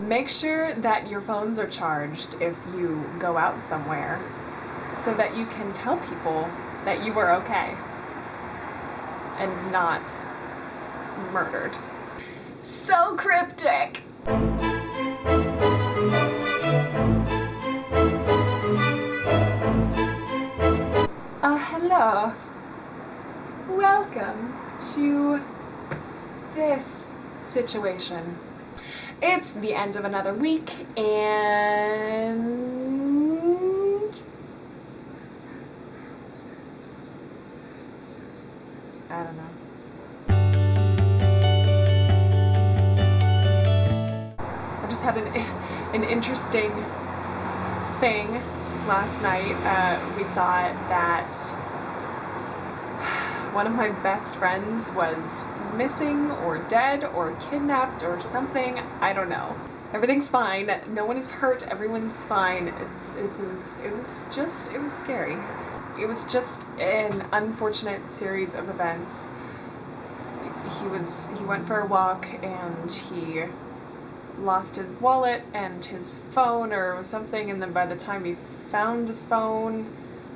Make sure that your phones are charged if you go out somewhere so that you can tell people that you were okay and not murdered. So cryptic! Hello. Welcome to this situation. It's the end of another week, and I don't know. I just had an interesting thing last night. We thought that one of my best friends was missing or dead or kidnapped or something. I don't know. Everything's fine. No one is hurt. Everyone's fine. It was scary. It was just an unfortunate series of events. He went for a walk and he lost his wallet and his phone or something, and then by the time he found his phone,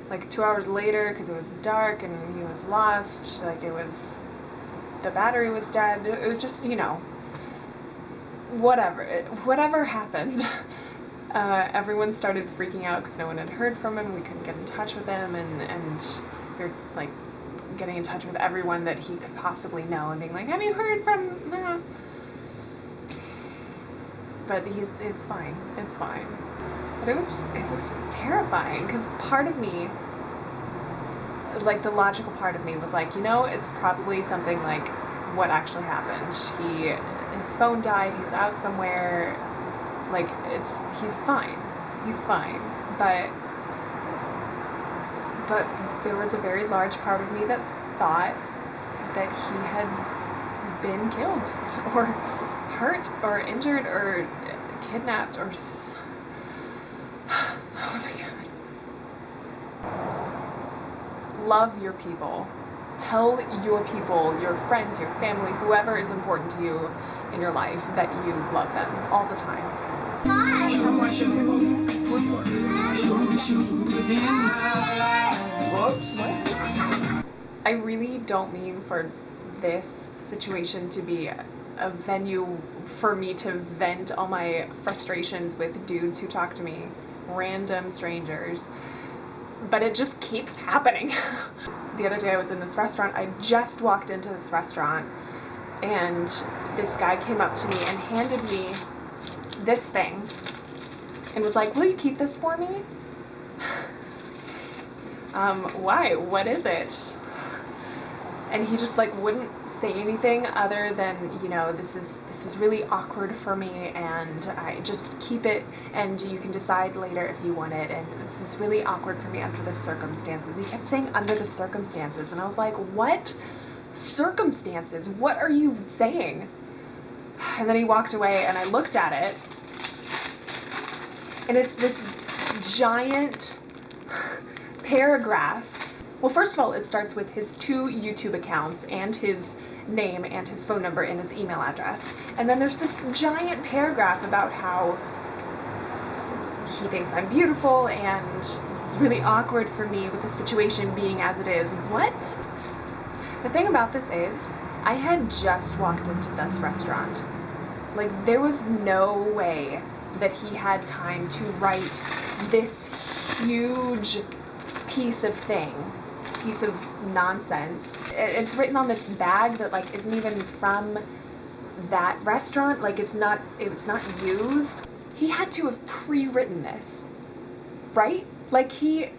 like 2 hours later, because it was dark and he was lost, like the battery was dead. It was just, whatever happened. Everyone started freaking out because no one had heard from him. We couldn't get in touch with him, and we were like getting in touch with everyone that he could possibly know and being like, have you heard from But it's fine. It's fine. But it was terrifying, because part of me, like the logical part of me, was like, it's probably something like what actually happened. His phone died. He's out somewhere. Like he's fine. He's fine. But there was a very large part of me that thought that he had been killed or hurt or injured or kidnapped or oh my god. Love your people. Tell your people, your friends, your family, whoever is important to you in your life, that you love them all the time. I really don't mean for this situation to be a venue for me to vent all my frustrations with dudes who talk to me, random strangers, but it just keeps happening. The other day I was in this restaurant. I just walked into this restaurant, and this guy came up to me and handed me this thing and was like, will you keep this for me? Why? What is it? And he just wouldn't say anything other than, this is really awkward for me, and I just keep it, and you can decide later if you want it, and this is really awkward for me under the circumstances. He kept saying under the circumstances, and I was like, what circumstances? What are you saying? And then he walked away, and I looked at it, and it's this giant paragraph. Well, first of all, it starts with his 2 YouTube accounts and his name and his phone number and his email address. And then there's this giant paragraph about how he thinks I'm beautiful and this is really awkward for me with the situation being as it is. What? The thing about this is, I had just walked into this restaurant. There was no way that he had time to write this huge piece of nonsense. It's written on this bag that isn't even from that restaurant. It's not used. He had to have pre-written this, right? He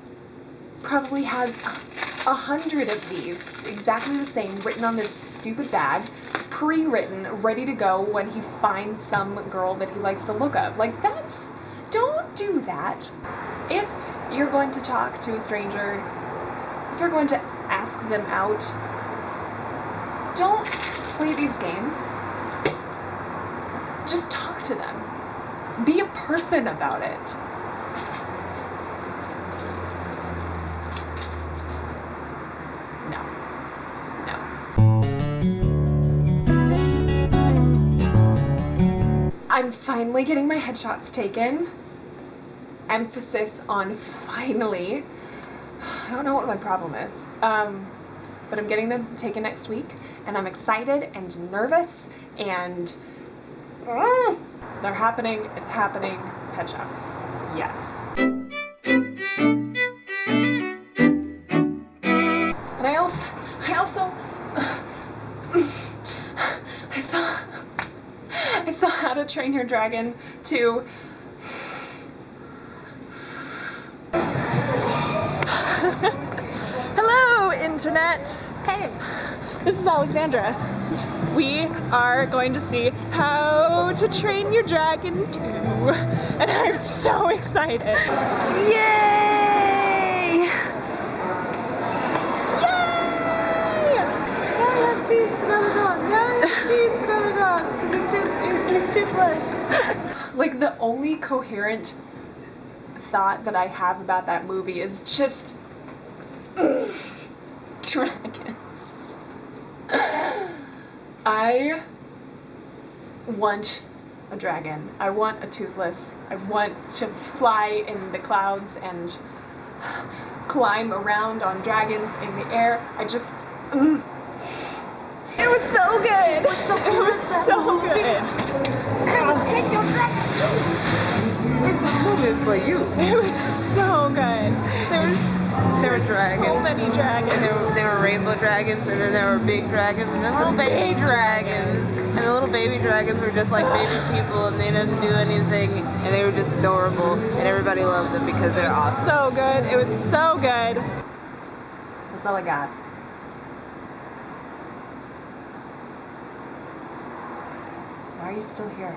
probably has 100 of these, exactly the same, written on this stupid bag, pre-written, ready to go when he finds some girl that he likes the look of. Don't do that. If you're going to talk to a stranger, if you're going to ask them out, don't play these games. Just talk to them. Be a person about it. No. I'm finally getting my headshots taken. Emphasis on finally. I don't know what my problem is. But I'm getting them taken next week, and I'm excited and nervous, and they're happening. It's happening. Headshots. Yes. And I also I saw How to Train Your Dragon 2. Hello, Internet. Hey, this is Alexandra. We are going to see How to Train Your Dragon 2, and I'm so excited. Yay! Yay! Now he has teeth, another dog. Now he has teeth, another dog. Because he's toothless. Like, the only coherent thought that I have about that movie is just dragons. I want a dragon. I want a toothless. I want to fly in the clouds and climb around on dragons in the air. I just it was so good. It was so good. How to Train Your Dragon 2. This movie is for you. It was so good. There were dragons. so many dragons. And there were rainbow dragons, and then there were big dragons, and then little baby dragons. And the little baby dragons were just like baby people, and they didn't do anything, and they were just adorable, and everybody loved them because they're awesome. So good. It was so good. That's all I got. Why are you still here?